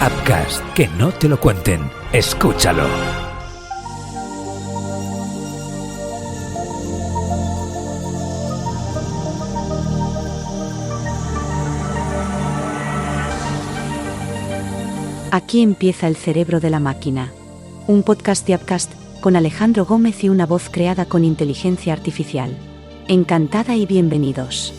Appcast, que no te lo cuenten. Escúchalo. Aquí empieza El cerebro de la máquina. Un podcast de Appcast, con Alejandro Gómez y una voz creada con inteligencia artificial. Encantada y bienvenidos.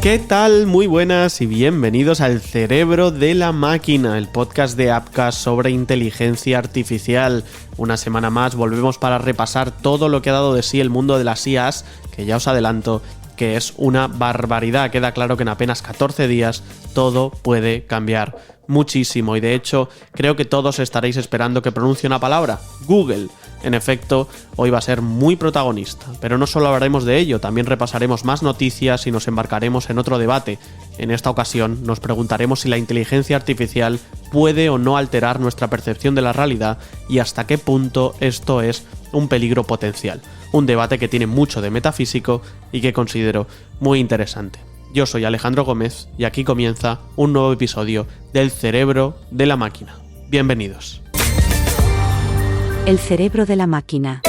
¿Qué tal? Muy buenas y bienvenidos al Cerebro de la Máquina, el podcast de Appcast sobre inteligencia artificial. Una semana más volvemos para repasar todo lo que ha dado de sí el mundo de las IAs, que ya os adelanto que es una barbaridad. Queda claro que en apenas 14 días todo puede cambiar muchísimo y de hecho creo que todos estaréis esperando que pronuncie una palabra: Google. En efecto, hoy va a ser muy protagonista, pero no solo hablaremos de ello, también repasaremos más noticias y nos embarcaremos en otro debate. En esta ocasión nos preguntaremos si la inteligencia artificial puede o no alterar nuestra percepción de la realidad y hasta qué punto esto es un peligro potencial. Un debate que tiene mucho de metafísico y que considero muy interesante. Yo soy Alejandro Gómez y aquí comienza un nuevo episodio del Cerebro de la Máquina. Bienvenidos. El cerebro de la máquina.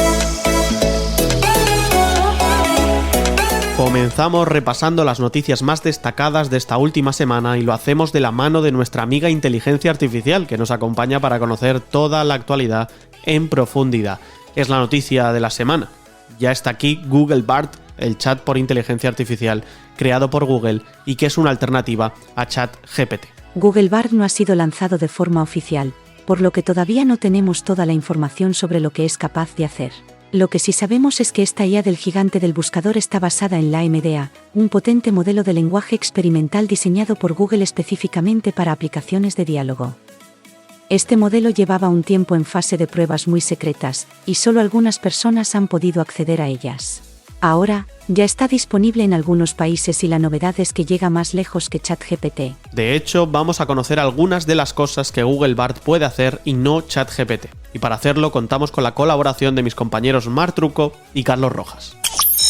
Comenzamos repasando las noticias más destacadas de esta última semana y lo hacemos de la mano de nuestra amiga inteligencia artificial que nos acompaña para conocer toda la actualidad en profundidad. Es la noticia de la semana. Ya está aquí Google Bard, el chat por inteligencia artificial creado por Google y que es una alternativa a ChatGPT. Google Bard no ha sido lanzado de forma oficial, por lo que todavía no tenemos toda la información sobre lo que es capaz de hacer. Lo que sí sabemos es que esta IA del gigante del buscador está basada en la LaMDA, un potente modelo de lenguaje experimental diseñado por Google específicamente para aplicaciones de diálogo. Este modelo llevaba un tiempo en fase de pruebas muy secretas, y solo algunas personas han podido acceder a ellas. Ahora, ya está disponible en algunos países y la novedad es que llega más lejos que ChatGPT. De hecho, vamos a conocer algunas de las cosas que Google Bard puede hacer y no ChatGPT. Y para hacerlo contamos con la colaboración de mis compañeros Marc Trucco y Carlos Rojas.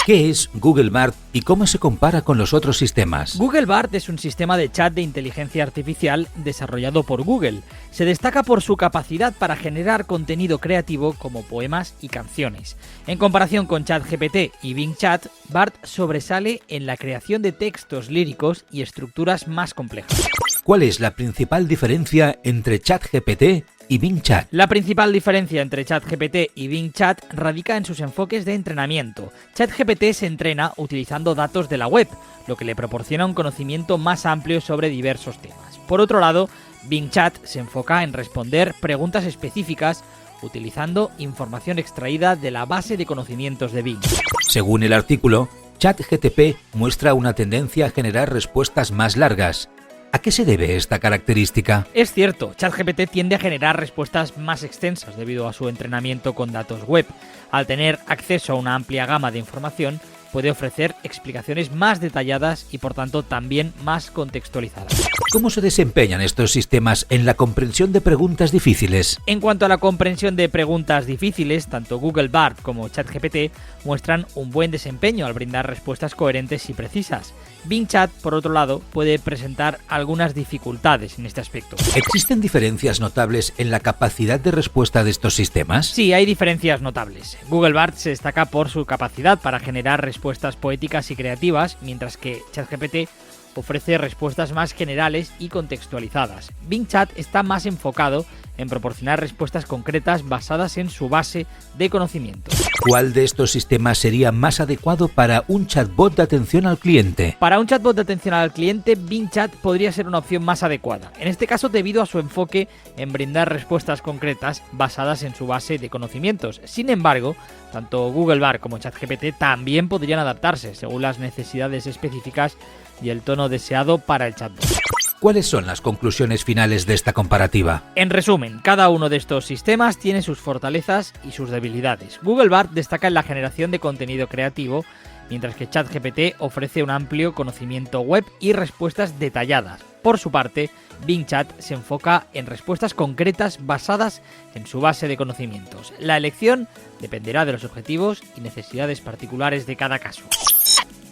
¿Qué es Google Bard y cómo se compara con los otros sistemas? Google Bard es un sistema de chat de inteligencia artificial desarrollado por Google. Se destaca por su capacidad para generar contenido creativo como poemas y canciones. En comparación con ChatGPT y Bing Chat, Bard sobresale en la creación de textos líricos y estructuras más complejas. ¿Cuál es la principal diferencia entre ChatGPT y Bing Chat? La principal diferencia entre ChatGPT y Bing Chat radica en sus enfoques de entrenamiento. ChatGPT se entrena utilizando datos de la web, lo que le proporciona un conocimiento más amplio sobre diversos temas. Por otro lado, Bing Chat se enfoca en responder preguntas específicas utilizando información extraída de la base de conocimientos de Bing. Según el artículo, ChatGPT muestra una tendencia a generar respuestas más largas. ¿A qué se debe esta característica? Es cierto, ChatGPT tiende a generar respuestas más extensas debido a su entrenamiento con datos web. Al tener acceso a una amplia gama de información, puede ofrecer explicaciones más detalladas y por tanto también más contextualizadas. ¿Cómo se desempeñan estos sistemas en la comprensión de preguntas difíciles? En cuanto a la comprensión de preguntas difíciles, tanto Google Bard como ChatGPT muestran un buen desempeño al brindar respuestas coherentes y precisas. Bing Chat, por otro lado, puede presentar algunas dificultades en este aspecto. ¿Existen diferencias notables en la capacidad de respuesta de estos sistemas? Sí, hay diferencias notables. Google Bard se destaca por su capacidad para generar respuestas poéticas y creativas, mientras que ChatGPT ofrece respuestas más generales y contextualizadas. Bing Chat está más enfocado en proporcionar respuestas concretas basadas en su base de conocimiento. ¿Cuál de estos sistemas sería más adecuado para un chatbot de atención al cliente? Para un chatbot de atención al cliente, Bing Chat podría ser una opción más adecuada. En este caso, debido a su enfoque en brindar respuestas concretas basadas en su base de conocimientos. Sin embargo, tanto Google Bard como ChatGPT también podrían adaptarse según las necesidades específicas y el tono deseado para el chatbot. ¿Cuáles son las conclusiones finales de esta comparativa? En resumen, cada uno de estos sistemas tiene sus fortalezas y sus debilidades. Google Bard destaca en la generación de contenido creativo, mientras que ChatGPT ofrece un amplio conocimiento web y respuestas detalladas. Por su parte, Bing Chat se enfoca en respuestas concretas basadas en su base de conocimientos. La elección dependerá de los objetivos y necesidades particulares de cada caso.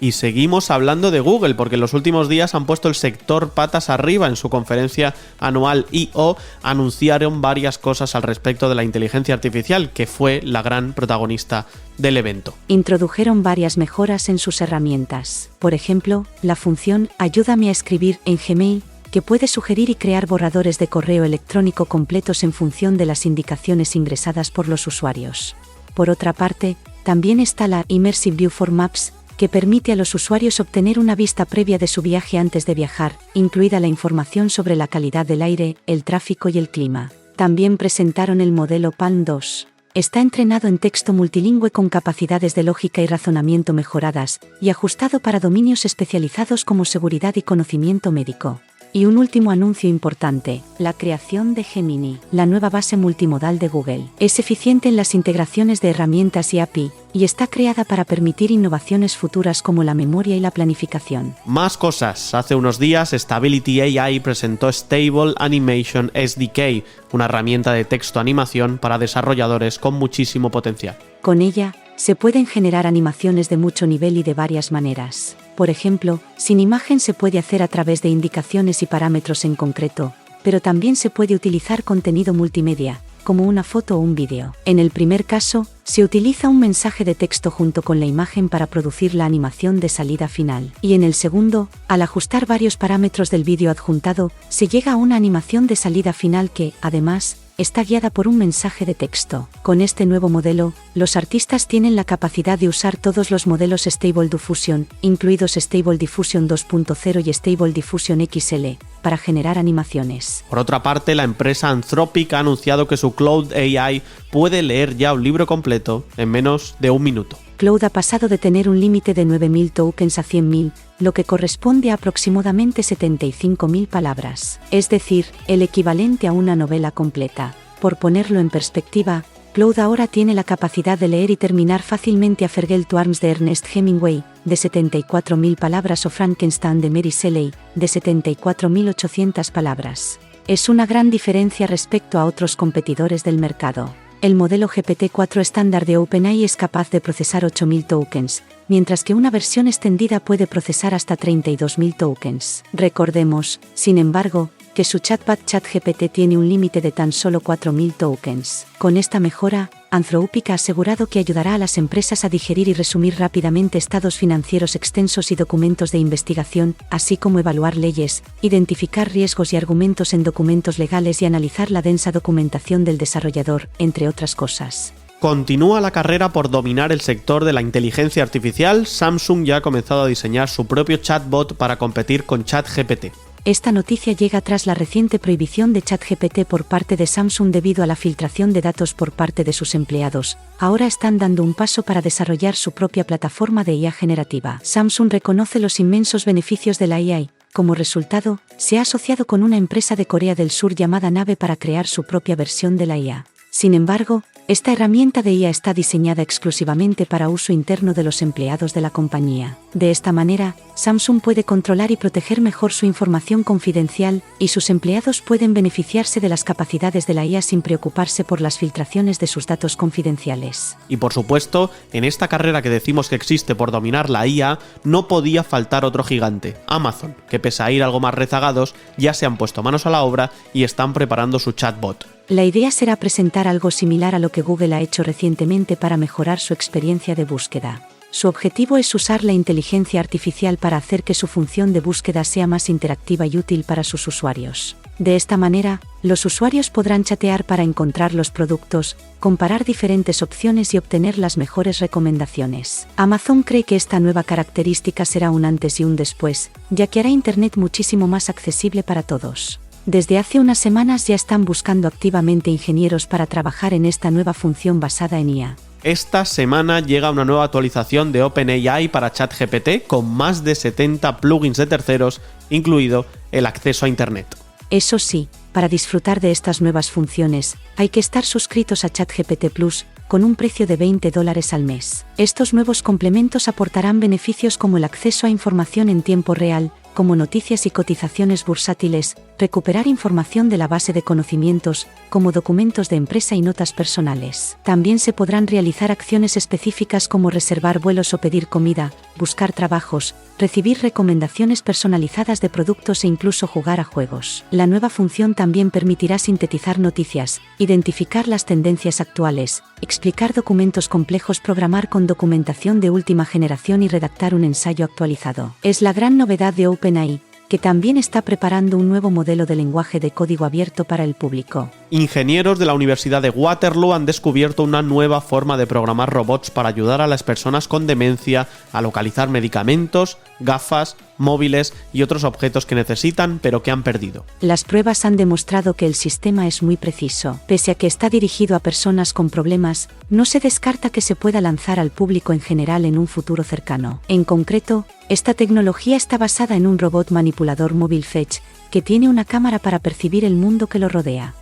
Y seguimos hablando de Google, porque en los últimos días han puesto el sector patas arriba. En su conferencia anual I.O. anunciaron varias cosas al respecto de la inteligencia artificial, que fue la gran protagonista del evento. Introdujeron varias mejoras en sus herramientas. Por ejemplo, la función Ayúdame a escribir en Gmail, que puede sugerir y crear borradores de correo electrónico completos en función de las indicaciones ingresadas por los usuarios. Por otra parte, también está la Immersive View for Maps, que permite a los usuarios obtener una vista previa de su viaje antes de viajar, incluida la información sobre la calidad del aire, el tráfico y el clima. También presentaron el modelo Palm 2. Está entrenado en texto multilingüe con capacidades de lógica y razonamiento mejoradas, y ajustado para dominios especializados como seguridad y conocimiento médico. Y un último anuncio importante, la creación de Gemini, la nueva base multimodal de Google. Es eficiente en las integraciones de herramientas y API, y está creada para permitir innovaciones futuras como la memoria y la planificación. Más cosas. Hace unos días Stability AI presentó Stable Animation SDK, una herramienta de texto animación para desarrolladores con muchísimo potencial. Con ella, se pueden generar animaciones de mucho nivel y de varias maneras. Por ejemplo, sin imagen se puede hacer a través de indicaciones y parámetros en concreto, pero también se puede utilizar contenido multimedia, como una foto o un vídeo. En el primer caso, se utiliza un mensaje de texto junto con la imagen para producir la animación de salida final. Y en el segundo, al ajustar varios parámetros del vídeo adjuntado, se llega a una animación de salida final que, además, está guiada por un mensaje de texto. Con este nuevo modelo, los artistas tienen la capacidad de usar todos los modelos Stable Diffusion, incluidos Stable Diffusion 2.0 y Stable Diffusion XL, para generar animaciones. Por otra parte, la empresa Anthropic ha anunciado que su Cloud AI puede leer ya un libro completo en menos de un minuto. Cloud ha pasado de tener un límite de 9.000 tokens a 100.000, lo que corresponde a aproximadamente 75.000 palabras, es decir, el equivalente a una novela completa. Por ponerlo en perspectiva, Cloud ahora tiene la capacidad de leer y terminar fácilmente a Fergal to Arms de Ernest Hemingway, de 74.000 palabras, o Frankenstein de Mary Shelley, de 74.800 palabras. Es una gran diferencia respecto a otros competidores del mercado. El modelo GPT-4 estándar de OpenAI es capaz de procesar 8.000 tokens, mientras que una versión extendida puede procesar hasta 32.000 tokens. Recordemos, sin embargo, que su chatbot ChatGPT tiene un límite de tan solo 4.000 tokens. Con esta mejora, Anthropic ha asegurado que ayudará a las empresas a digerir y resumir rápidamente estados financieros extensos y documentos de investigación, así como evaluar leyes, identificar riesgos y argumentos en documentos legales y analizar la densa documentación del desarrollador, entre otras cosas. Continúa la carrera por dominar el sector de la inteligencia artificial. Samsung ya ha comenzado a diseñar su propio chatbot para competir con ChatGPT. Esta noticia llega tras la reciente prohibición de ChatGPT por parte de Samsung debido a la filtración de datos por parte de sus empleados. Ahora están dando un paso para desarrollar su propia plataforma de IA generativa. Samsung reconoce los inmensos beneficios de la IA. Como resultado, se ha asociado con una empresa de Corea del Sur llamada Nave para crear su propia versión de la IA. Sin embargo, esta herramienta de IA está diseñada exclusivamente para uso interno de los empleados de la compañía. De esta manera, Samsung puede controlar y proteger mejor su información confidencial, y sus empleados pueden beneficiarse de las capacidades de la IA sin preocuparse por las filtraciones de sus datos confidenciales. Y por supuesto, en esta carrera que decimos que existe por dominar la IA, no podía faltar otro gigante, Amazon, que pese a ir algo más rezagados, ya se han puesto manos a la obra y están preparando su chatbot. La idea será presentar algo similar a lo que Google ha hecho recientemente para mejorar su experiencia de búsqueda. Su objetivo es usar la inteligencia artificial para hacer que su función de búsqueda sea más interactiva y útil para sus usuarios. De esta manera, los usuarios podrán chatear para encontrar los productos, comparar diferentes opciones y obtener las mejores recomendaciones. Amazon cree que esta nueva característica será un antes y un después, ya que hará Internet muchísimo más accesible para todos. Desde hace unas semanas ya están buscando activamente ingenieros para trabajar en esta nueva función basada en IA. Esta semana llega una nueva actualización de OpenAI para ChatGPT con más de 70 plugins de terceros, incluido el acceso a Internet. Eso sí, para disfrutar de estas nuevas funciones, hay que estar suscritos a ChatGPT Plus, con un precio de $20 al mes. Estos nuevos complementos aportarán beneficios como el acceso a información en tiempo real, como noticias y cotizaciones bursátiles, recuperar información de la base de conocimientos, como documentos de empresa y notas personales. También se podrán realizar acciones específicas como reservar vuelos o pedir comida, buscar trabajos, recibir recomendaciones personalizadas de productos e incluso jugar a juegos. La nueva función también permitirá sintetizar noticias, identificar las tendencias actuales, explicar documentos complejos, programar con documentación de última generación y redactar un ensayo actualizado. Es la gran novedad de OpenAI, que también está preparando un nuevo modelo de lenguaje de código abierto para el público. Ingenieros de la Universidad de Waterloo han descubierto una nueva forma de programar robots para ayudar a las personas con demencia a localizar medicamentos, gafas, móviles y otros objetos que necesitan pero que han perdido. Las pruebas han demostrado que el sistema es muy preciso. Pese a que está dirigido a personas con problemas, no se descarta que se pueda lanzar al público en general en un futuro cercano. En concreto, esta tecnología está basada en un robot manipulador móvil Fetch, que tiene una cámara para percibir el mundo que lo rodea.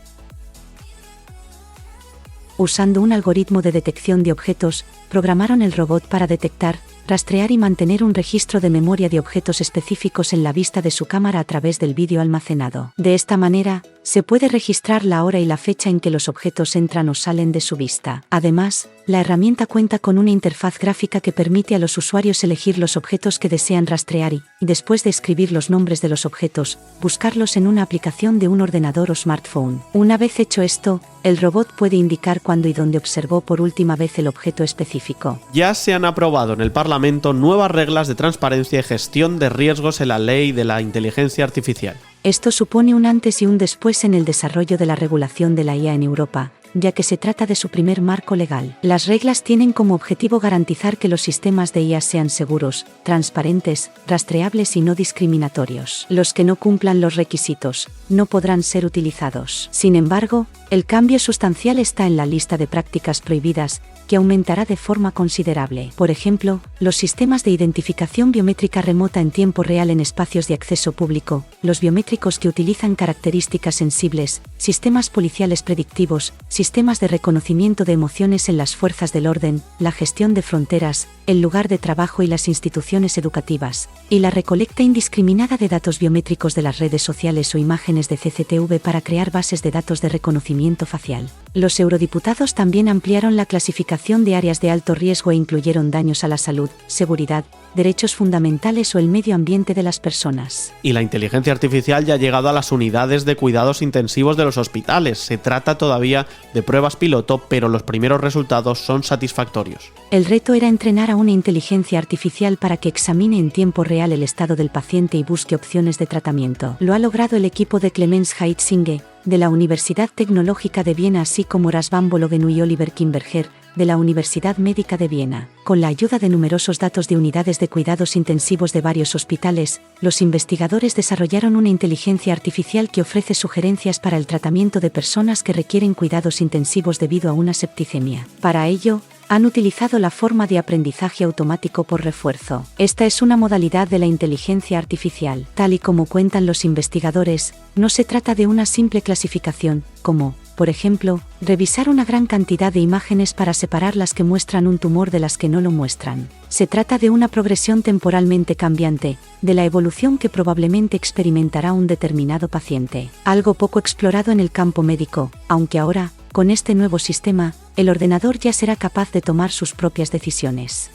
Usando un algoritmo de detección de objetos, programaron el robot para detectar, rastrear y mantener un registro de memoria de objetos específicos en la vista de su cámara a través del vídeo almacenado. De esta manera, se puede registrar la hora y la fecha en que los objetos entran o salen de su vista. Además, la herramienta cuenta con una interfaz gráfica que permite a los usuarios elegir los objetos que desean rastrear y, después de escribir los nombres de los objetos, buscarlos en una aplicación de un ordenador o smartphone. Una vez hecho esto, el robot puede indicar cuándo y dónde observó por última vez el objeto específico. Ya se han aprobado en el Parlamento nuevas reglas de transparencia y gestión de riesgos en la ley de la inteligencia artificial. Esto supone un antes y un después en el desarrollo de la regulación de la IA en Europa, ya que se trata de su primer marco legal. Las reglas tienen como objetivo garantizar que los sistemas de IA sean seguros, transparentes, rastreables y no discriminatorios. Los que no cumplan los requisitos no podrán ser utilizados. Sin embargo, el cambio sustancial está en la lista de prácticas prohibidas, que aumentará de forma considerable. Por ejemplo, los sistemas de identificación biométrica remota en tiempo real en espacios de acceso público, los biométricos que utilizan características sensibles, sistemas policiales predictivos, sistemas de reconocimiento de emociones en las fuerzas del orden, la gestión de fronteras, el lugar de trabajo y las instituciones educativas, y la recolecta indiscriminada de datos biométricos de las redes sociales o imágenes de CCTV para crear bases de datos de reconocimiento facial. Los eurodiputados también ampliaron la clasificación de áreas de alto riesgo e incluyeron daños a la salud, seguridad, derechos fundamentales o el medio ambiente de las personas. Y la inteligencia artificial ya ha llegado a las unidades de cuidados intensivos de los hospitales. Se trata todavía de pruebas piloto, pero los primeros resultados son satisfactorios. El reto era entrenar a una inteligencia artificial para que examine en tiempo real el estado del paciente y busque opciones de tratamiento. Lo ha logrado el equipo de Clemens Heitzinge, de la Universidad Tecnológica de Viena, así como Razvan Bologhenu y Oliver Kimberger, de la Universidad Médica de Viena. Con la ayuda de numerosos datos de unidades de cuidados intensivos de varios hospitales, los investigadores desarrollaron una inteligencia artificial que ofrece sugerencias para el tratamiento de personas que requieren cuidados intensivos debido a una septicemia. Para ello, han utilizado la forma de aprendizaje automático por refuerzo. Esta es una modalidad de la inteligencia artificial. Tal y como cuentan los investigadores, no se trata de una simple clasificación, como, por ejemplo, revisar una gran cantidad de imágenes para separar las que muestran un tumor de las que no lo muestran. Se trata de una progresión temporalmente cambiante, de la evolución que probablemente experimentará un determinado paciente. Algo poco explorado en el campo médico, aunque ahora, con este nuevo sistema, el ordenador ya será capaz de tomar sus propias decisiones.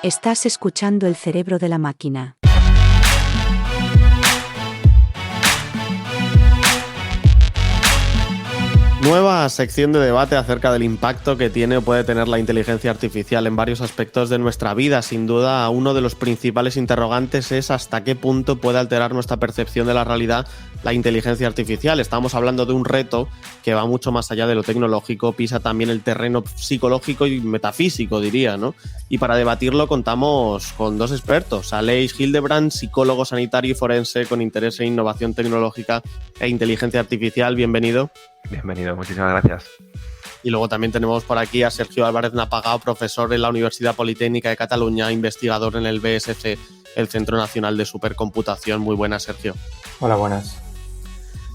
Estás escuchando El cerebro de la máquina. Nueva sección de debate acerca del impacto que tiene o puede tener la inteligencia artificial en varios aspectos de nuestra vida. Sin duda, uno de los principales interrogantes es hasta qué punto puede alterar nuestra percepción de la realidad la inteligencia artificial. Estamos hablando de un reto que va mucho más allá de lo tecnológico, pisa también el terreno psicológico y metafísico, diría, ¿no? Y para debatirlo contamos con dos expertos, Aleix Hildebrand, psicólogo sanitario y forense con interés en innovación tecnológica e inteligencia artificial. Bienvenido. Bienvenido, muchísimas gracias. Y luego también tenemos por aquí a Sergio Álvarez Napagao, profesor en la Universidad Politécnica de Cataluña, investigador en el BSC, el Centro Nacional de Supercomputación. Muy buenas, Sergio. Hola, buenas.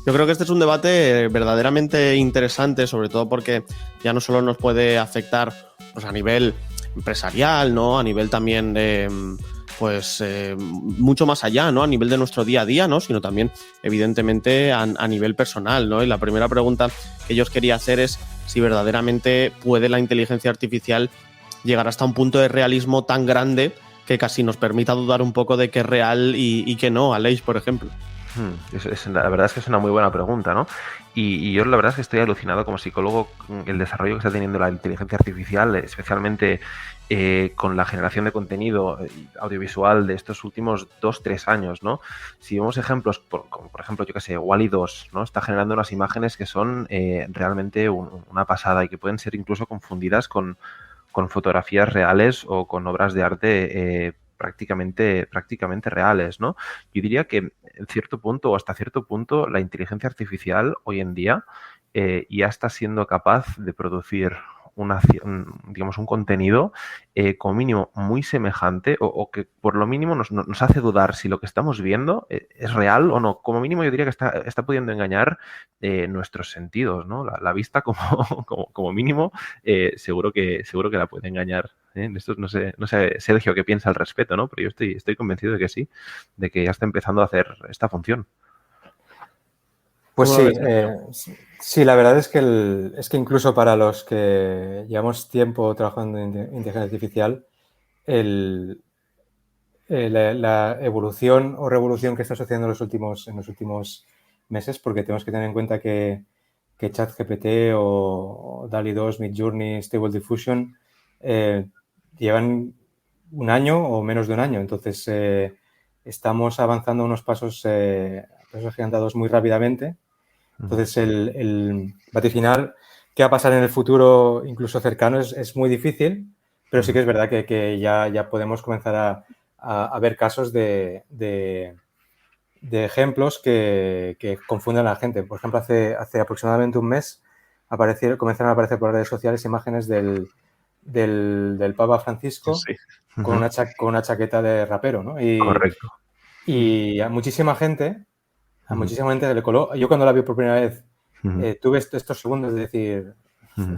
Yo creo que este es un debate verdaderamente interesante, sobre todo porque ya no solo nos puede afectar pues, a nivel empresarial, ¿no? A nivel también de mucho más allá, ¿no? A nivel de nuestro día a día, ¿no? Sino también, evidentemente, a nivel personal, ¿no? Y la primera pregunta que yo os quería hacer es si verdaderamente puede la inteligencia artificial llegar hasta un punto de realismo tan grande que casi nos permita dudar un poco de qué es real y qué no. Aleix, por ejemplo. La verdad es que es una muy buena pregunta, ¿no? Y yo la verdad es que estoy alucinado como psicólogo con el desarrollo que está teniendo la inteligencia artificial, especialmente con la generación de contenido audiovisual de estos últimos 2-3 años, ¿no? Si vemos ejemplos, como por ejemplo, yo que sé, Wall-E 2, ¿no? Está generando unas imágenes que son realmente una pasada y que pueden ser incluso confundidas con fotografías reales o con obras de arte prácticamente reales, ¿no? Yo diría que en cierto punto o hasta cierto punto la inteligencia artificial hoy en día ya está siendo capaz de producir digamos, un contenido como mínimo muy semejante o que por lo mínimo nos hace dudar si lo que estamos viendo es real o no. Como mínimo yo diría que está pudiendo engañar nuestros sentidos, ¿no? La vista como mínimo seguro que la puede engañar. Esto no sé, Sergio, qué piensa al respecto, ¿no? Pero yo estoy convencido de que sí, de que ya está empezando a hacer esta función. Pues sí, la verdad es que incluso para los que llevamos tiempo trabajando en inteligencia artificial, la evolución o revolución que está sucediendo en los últimos meses, porque tenemos que tener en cuenta que ChatGPT o DALL-E 2, Midjourney, Stable Diffusion llevan un año o menos de un año. Entonces, estamos avanzando unos pasos agigantados muy rápidamente. Entonces, el vaticinar qué va a pasar en el futuro, incluso cercano, es muy difícil, pero sí que es verdad que ya podemos comenzar a ver casos de ejemplos que confunden a la gente. Por ejemplo, hace aproximadamente un mes comenzaron a aparecer por redes sociales imágenes del Papa Francisco con una chaqueta de rapero, ¿no? Correcto. Y a muchísima gente le coló. Yo cuando la vi por primera vez tuve estos segundos de decir,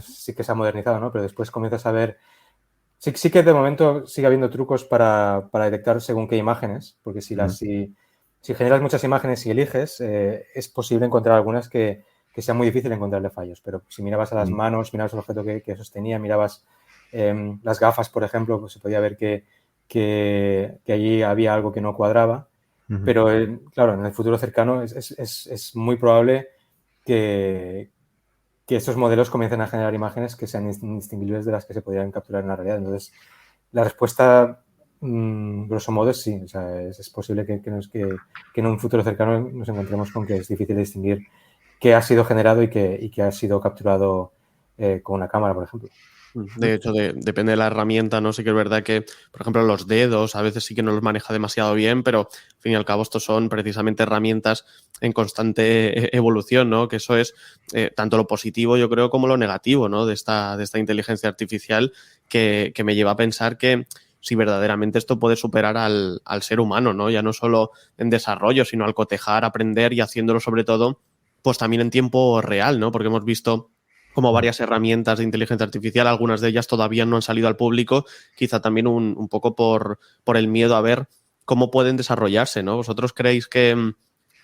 sí que se ha modernizado, ¿no? Pero después comienzas a ver. Sí que de momento sigue habiendo trucos para detectar según qué imágenes, porque si generas muchas imágenes y eliges, es posible encontrar algunas que sea muy difícil encontrarle fallos. Pero si mirabas a las manos, mirabas el objeto que sostenía, mirabas las gafas, por ejemplo, pues se podía ver que allí había algo que no cuadraba. Pero, claro, en el futuro cercano es muy probable que estos modelos comiencen a generar imágenes que sean indistinguibles de las que se podrían capturar en la realidad. Entonces, la respuesta, grosso modo, es sí. O sea, es posible que en un futuro cercano nos encontremos con que es difícil distinguir qué ha sido generado y qué ha sido capturado con una cámara, por ejemplo. De hecho, depende de la herramienta, ¿no? Sí que es verdad que, por ejemplo, los dedos a veces sí que no los maneja demasiado bien, pero al fin y al cabo estos son precisamente herramientas en constante evolución, ¿no? Que eso es tanto lo positivo, yo creo, como lo negativo, ¿no? De esta inteligencia artificial que me lleva a pensar que si verdaderamente esto puede superar al ser humano, ¿no? Ya no solo en desarrollo, sino al cotejar, aprender y haciéndolo sobre todo, pues también en tiempo real, ¿no? Porque hemos visto como varias herramientas de inteligencia artificial, algunas de ellas todavía no han salido al público, quizá también un poco por el miedo a ver cómo pueden desarrollarse, ¿no? ¿Vosotros creéis que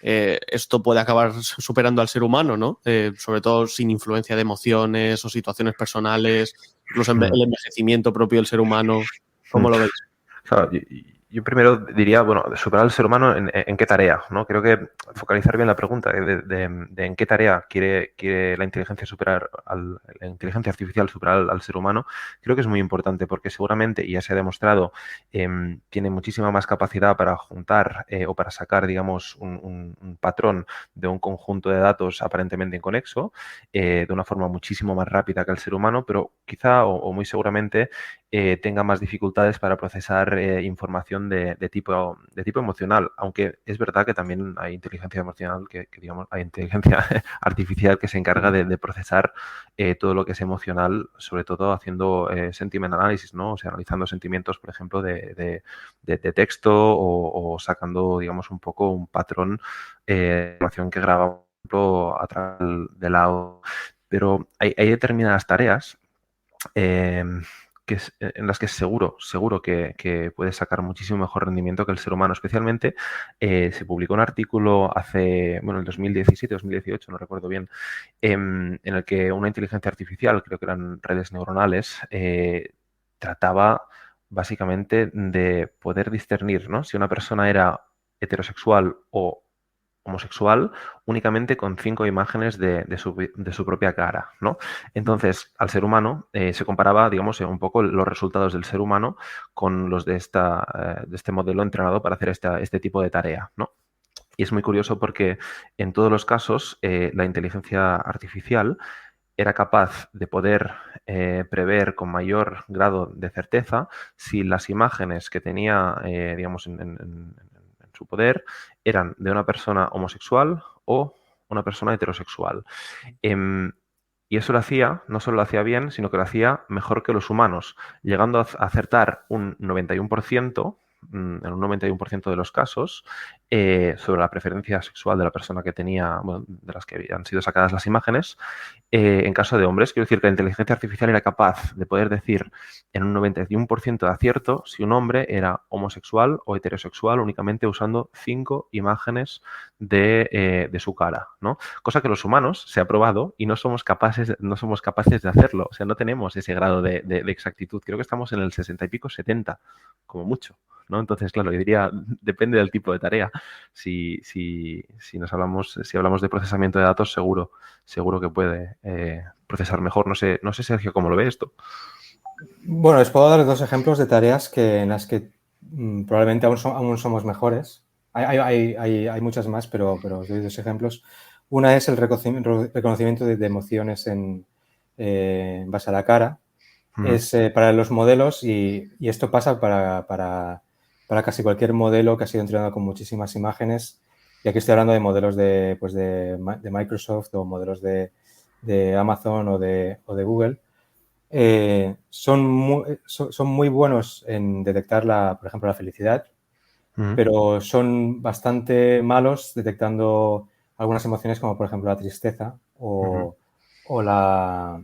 esto puede acabar superando al ser humano, ¿no? Sobre todo sin influencia de emociones o situaciones personales, incluso el envejecimiento propio del ser humano? ¿Cómo lo veis? Claro, yo primero diría, bueno, superar al ser humano en qué tarea, ¿no? Creo que focalizar bien la pregunta de en qué tarea quiere la inteligencia artificial superar al ser humano, creo que es muy importante porque seguramente, y ya se ha demostrado, tiene muchísima más capacidad para juntar o para sacar, digamos, un patrón de un conjunto de datos aparentemente inconexo de una forma muchísimo más rápida que el ser humano, pero quizá o muy seguramente tenga más dificultades para procesar información de tipo emocional, aunque es verdad que también hay inteligencia emocional digamos, hay inteligencia artificial que se encarga de procesar todo lo que es emocional, sobre todo haciendo sentiment analysis, ¿no? O sea, analizando sentimientos, por ejemplo, de texto o sacando, digamos, un poco un patrón de información que graba, por ejemplo, a través del audio. Pero hay determinadas tareas en las que seguro que puede sacar muchísimo mejor rendimiento que el ser humano. Especialmente se publicó un artículo en el 2017, 2018, no recuerdo bien, en el que una inteligencia artificial, creo que eran redes neuronales, trataba básicamente de poder discernir, ¿no?, si una persona era heterosexual o homosexual únicamente con 5 imágenes de su propia cara, ¿no? Entonces, al ser humano se comparaba, digamos, un poco los resultados del ser humano con los de este modelo entrenado para hacer este tipo de tarea, ¿no? Y es muy curioso porque en todos los casos la inteligencia artificial era capaz de poder prever con mayor grado de certeza si las imágenes que tenía, digamos, en su poder eran de una persona homosexual o una persona heterosexual. Em, y eso lo hacía, no solo lo hacía bien, sino que lo hacía mejor que los humanos, llegando a acertar un 91%, en un 91% de los casos, sobre la preferencia sexual de la persona que tenía, bueno, de las que han sido sacadas las imágenes. En caso de hombres, quiero decir que la inteligencia artificial era capaz de poder decir en un 91% de acierto si un hombre era homosexual o heterosexual únicamente usando 5 imágenes de su cara, ¿no? Cosa que los humanos se ha probado y no somos capaces de hacerlo. O sea, no tenemos ese grado de exactitud. Creo que estamos en el 60 y pico, 70, como mucho, ¿no? Entonces, claro, yo diría, depende del tipo de tarea. Si hablamos de procesamiento de datos, seguro que puede procesar mejor. No sé, Sergio, ¿cómo lo ve esto? Bueno, les puedo dar 2 ejemplos de tareas en las que probablemente aún somos mejores. Hay muchas más, pero os doy 2 ejemplos. Una es el reconocimiento de emociones en base a la cara. Es para los modelos y esto pasa para casi cualquier modelo que ha sido entrenado con muchísimas imágenes. Y aquí estoy hablando de modelos de Microsoft o modelos de Amazon o de Google. Son muy buenos en detectar, por ejemplo, la felicidad, pero son bastante malos detectando algunas emociones como, por ejemplo, la tristeza o la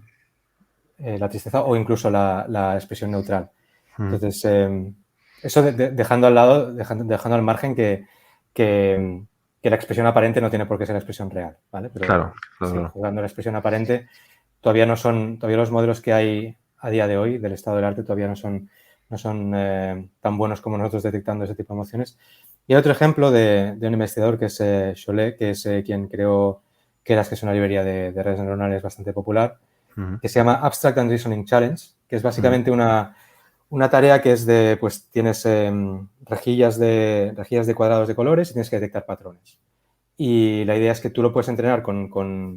tristeza o incluso la expresión neutral. Entonces, eso dejando al margen que la expresión aparente no tiene por qué ser la expresión real, ¿vale? Pero Claro. sí, jugando la expresión aparente, todavía los modelos que hay a día de hoy del estado del arte todavía no son tan buenos como nosotros detectando ese tipo de emociones. Y hay otro ejemplo de un investigador que es Chollet, que es quien creó Keras, que es una librería de redes neuronales bastante popular, que se llama Abstract and Reasoning Challenge, que es básicamente una tarea que es de, pues tienes rejillas de cuadrados de colores y tienes que detectar patrones. Y la idea es que tú lo puedes entrenar con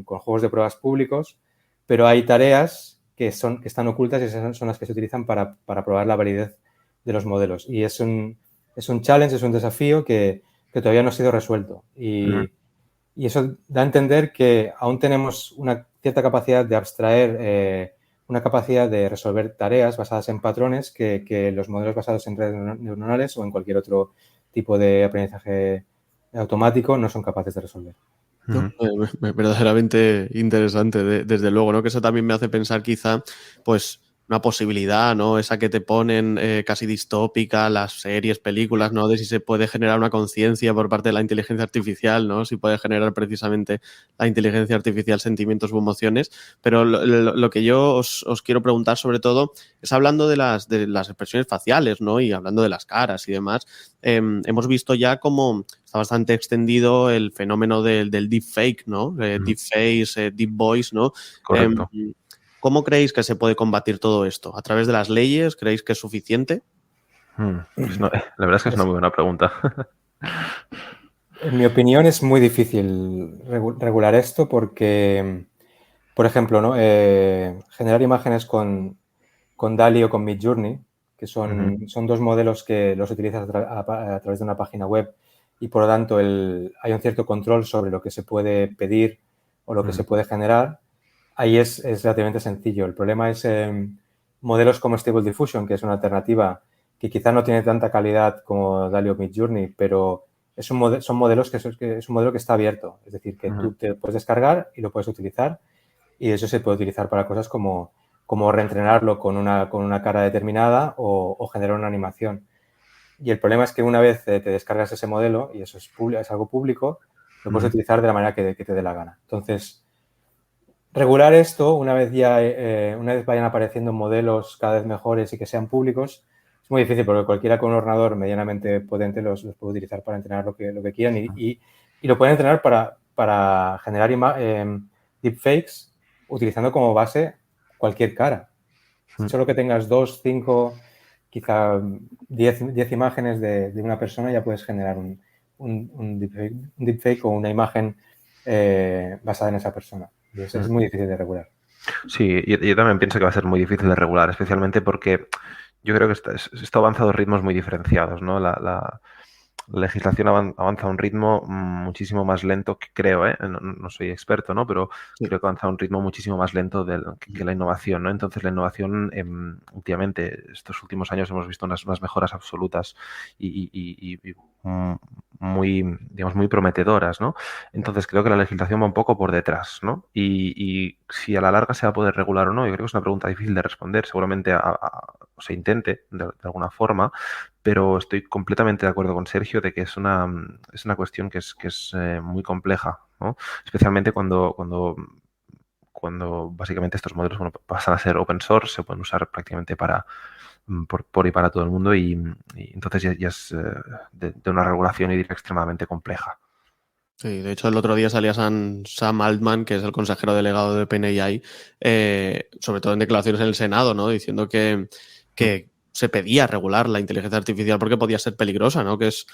juegos de pruebas públicos, pero hay tareas que están ocultas y esas son las que se utilizan para probar la validez de los modelos. Y es un challenge, es un desafío que todavía no ha sido resuelto. Y eso da a entender que aún tenemos una cierta capacidad de abstraer, una capacidad de resolver tareas basadas en patrones que los modelos basados en redes neuronales o en cualquier otro tipo de aprendizaje automático no son capaces de resolver. ¿No? Verdaderamente interesante, desde luego, ¿no? Que eso también me hace pensar quizá, pues, una posibilidad, ¿no? Esa que te ponen casi distópica, las series, películas, ¿no? De si se puede generar una conciencia por parte de la inteligencia artificial, ¿no? Si puede generar precisamente la inteligencia artificial sentimientos u emociones. Pero lo que yo os quiero preguntar sobre todo es hablando de las expresiones faciales, ¿no? Y hablando de las caras y demás. Hemos visto ya cómo está bastante extendido el fenómeno del deepfake, ¿no? Deepface, deep voice, ¿no? Correcto. ¿Cómo creéis que se puede combatir todo esto? ¿A través de las leyes? ¿Creéis que es suficiente? La verdad es que es una muy buena pregunta. En mi opinión es muy difícil regular esto porque, por ejemplo, ¿no? Generar imágenes con DALL-E o con Midjourney, que son 2 modelos que los utilizas a través de una página web y por lo tanto hay un cierto control sobre lo que se puede pedir o lo que se puede generar. Ahí es relativamente sencillo. El problema es modelos como Stable Diffusion, que es una alternativa que quizá no tiene tanta calidad como DALL-E o Midjourney, pero son modelos que es un modelo que está abierto. Es decir, que tú te puedes descargar y lo puedes utilizar y eso se puede utilizar para cosas como reentrenarlo con una cara determinada o generar una animación. Y el problema es que una vez te descargas ese modelo y eso es algo público, lo puedes utilizar de la manera que te dé la gana. Entonces, regular esto, una vez vayan apareciendo modelos cada vez mejores y que sean públicos, es muy difícil porque cualquiera con un ordenador medianamente potente los puede utilizar para entrenar lo que quieran y lo pueden entrenar para generar deepfakes utilizando como base cualquier cara. Solo que tengas 2, 5, quizá 10 imágenes de una persona, ya puedes generar un deepfake o una imagen basada en esa persona. Y eso es muy difícil de regular. Sí, yo también pienso que va a ser muy difícil de regular, especialmente porque yo creo que esto avanza a dos ritmos muy diferenciados, ¿no? La legislación avanza a un ritmo muchísimo más lento, que creo, no soy experto, ¿no? Pero creo que avanza a un ritmo muchísimo más lento que la innovación, ¿no? Entonces la innovación, últimamente, estos últimos años hemos visto unas mejoras absolutas y muy, digamos, muy prometedoras, ¿no? Entonces creo que la legislación va un poco por detrás, ¿no? Y si a la larga se va a poder regular o no, yo creo que es una pregunta difícil de responder. Seguramente se intente de alguna forma, pero estoy completamente de acuerdo con Sergio de que es una cuestión que es muy compleja, ¿no? Especialmente cuando básicamente estos modelos pasan a ser open source, se pueden usar prácticamente por y para todo el mundo y entonces ya es de una regulación, y diría, extremadamente compleja. Sí, de hecho el otro día salía Sam Altman, que es el consejero delegado de OpenAI, sobre todo en declaraciones en el Senado, ¿no? Diciendo que se pedía regular la inteligencia artificial porque podía ser peligrosa, ¿no? Que es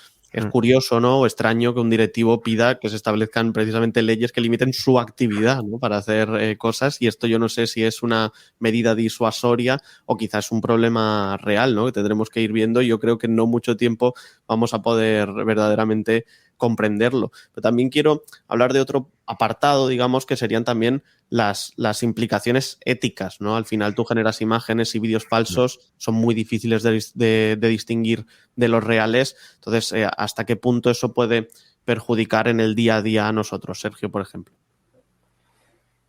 curioso, ¿no? O extraño que un directivo pida que se establezcan precisamente leyes que limiten su actividad, ¿no? Para hacer cosas, y esto yo no sé si es una medida disuasoria o quizás un problema real, ¿no? Que tendremos que ir viendo, y yo creo que en no mucho tiempo vamos a poder verdaderamente comprenderlo. Pero también quiero hablar de otro apartado, digamos, que serían también las implicaciones éticas, ¿no? Al final tú generas imágenes y vídeos falsos, son muy difíciles de distinguir de los reales. Entonces, ¿hasta qué punto eso puede perjudicar en el día a día a nosotros, Sergio, por ejemplo?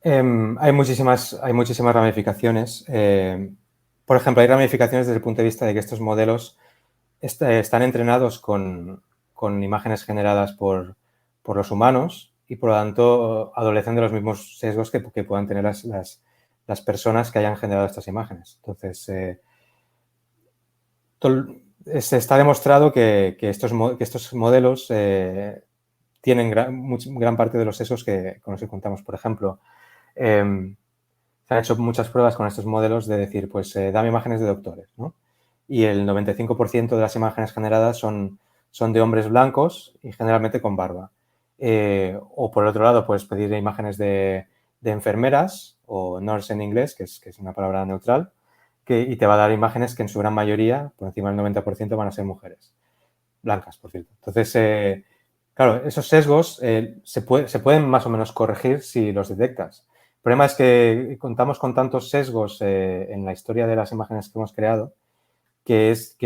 Hay muchísimas ramificaciones. Por ejemplo, hay ramificaciones desde el punto de vista de que estos modelos están entrenados con imágenes generadas por los humanos y, por lo tanto, adolecen de los mismos sesgos que puedan tener las personas que hayan generado estas imágenes. Entonces, se está demostrado que estos modelos tienen gran parte de los sesgos con los que contamos. Por ejemplo, se han hecho muchas pruebas con estos modelos de decir, pues, dame imágenes de doctores, ¿no? Y el 95% de las imágenes generadas son de hombres blancos y generalmente con barba. O por el otro lado, puedes pedir imágenes de enfermeras, o nurse en inglés, que es una palabra neutral, y te va a dar imágenes que en su gran mayoría, por encima del 90%, van a ser mujeres. Blancas, por cierto. Entonces, claro, esos sesgos se pueden más o menos corregir si los detectas. El problema es que contamos con tantos sesgos en la historia de las imágenes que hemos creado, que es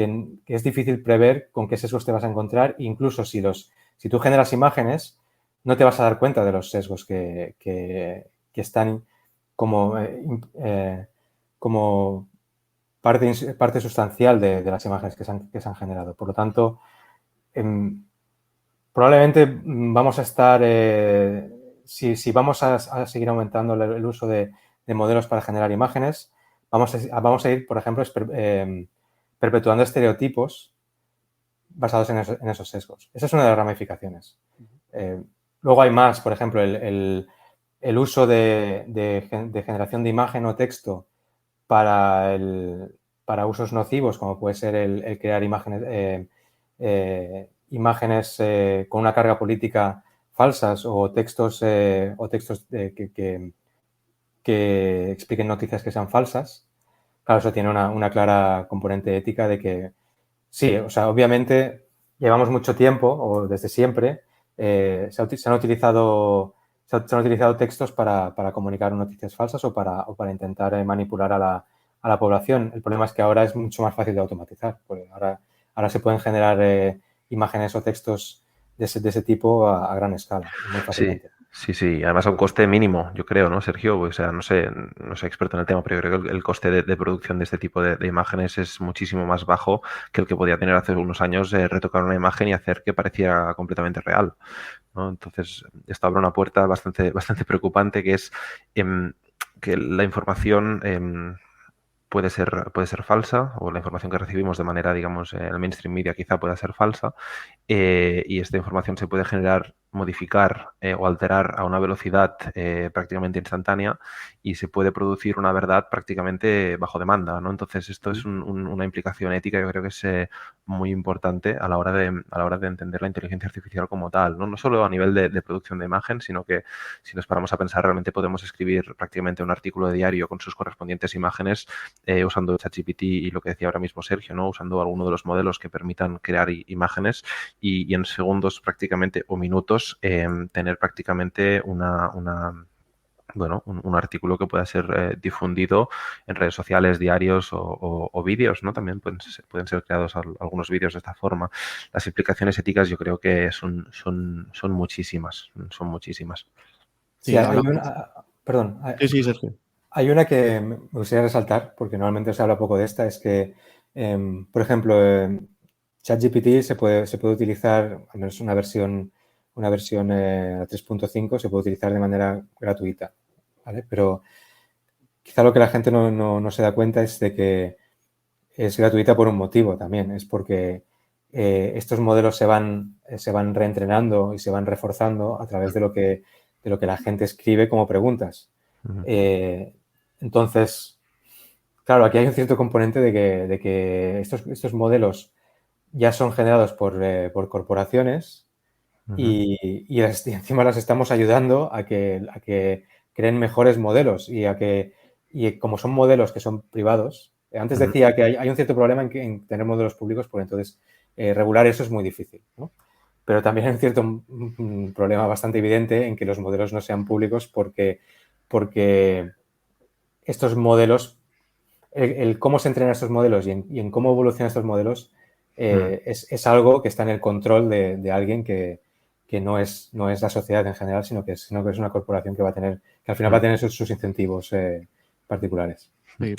difícil prever con qué sesgos te vas a encontrar. Incluso si tú generas imágenes, no te vas a dar cuenta de los sesgos que están como parte sustancial de las imágenes que se han generado. Por lo tanto, probablemente vamos a estar, si vamos a seguir aumentando el uso de modelos para generar imágenes, vamos a ir, por ejemplo, perpetuando estereotipos basados en esos sesgos. Esa es una de las ramificaciones. Luego hay más, por ejemplo, el uso de generación de imagen o texto para usos nocivos, como puede ser el crear imágenes con una carga política falsas, o textos que expliquen noticias que sean falsas. Claro, eso tiene una clara componente ética de que sí, o sea, obviamente llevamos mucho tiempo, o desde siempre, se han utilizado textos para comunicar noticias falsas o para intentar manipular a la población. El problema es que ahora es mucho más fácil de automatizar, porque ahora se pueden generar imágenes o textos de ese tipo a gran escala, muy fácilmente. Sí. Además a un coste mínimo, yo creo, ¿no, Sergio? O sea, no soy experto en el tema, pero yo creo que el coste de producción de este tipo de imágenes es muchísimo más bajo que el que podía tener hace unos años retocar una imagen y hacer que pareciera completamente real. ¿no? Entonces, esto abre una puerta bastante preocupante, que es que la información puede ser falsa, o la información que recibimos de manera, digamos, en el mainstream media quizá pueda ser falsa, y esta información se puede generar, modificar o alterar a una velocidad prácticamente instantánea, y se puede producir una verdad prácticamente bajo demanda, ¿no? Entonces, esto es una implicación ética, yo creo que es muy importante a la hora de entender la inteligencia artificial como tal, ¿no? No solo a nivel de producción de imagen, sino que si nos paramos a pensar, realmente podemos escribir prácticamente un artículo de diario con sus correspondientes imágenes usando ChatGPT y lo que decía ahora mismo Sergio, ¿no? Usando alguno de los modelos que permitan crear imágenes y en segundos prácticamente o minutos tener prácticamente un artículo que pueda ser difundido en redes sociales, diarios o vídeos, ¿no? También pueden ser creados algunos vídeos de esta forma. Las implicaciones éticas yo creo que son muchísimas, son muchísimas. Sí, hay una... Perdón. Sí, Sergio. Hay una que me gustaría resaltar, porque normalmente se habla poco de esta, es que, por ejemplo, ChatGPT se puede utilizar, al menos una versión 3.5 se puede utilizar de manera gratuita, ¿vale? Pero quizá lo que la gente no se da cuenta es de que es gratuita por un motivo también, es porque estos modelos se van reentrenando y se van reforzando a través de lo que la gente escribe como preguntas. Entonces, claro, aquí hay un cierto componente de que estos modelos ya son generados por corporaciones y encima las estamos ayudando a que creen mejores modelos y como son modelos que son privados, antes decía que hay un cierto problema en tener modelos públicos, porque entonces regular eso es muy difícil, ¿no? Pero también hay un cierto problema bastante evidente en que los modelos no sean públicos porque estos modelos, el cómo se entrenan estos modelos y en cómo evolucionan estos modelos es algo que está en el control de alguien que no es la sociedad en general, sino que es una corporación que al final va a tener sus incentivos particulares. Sí,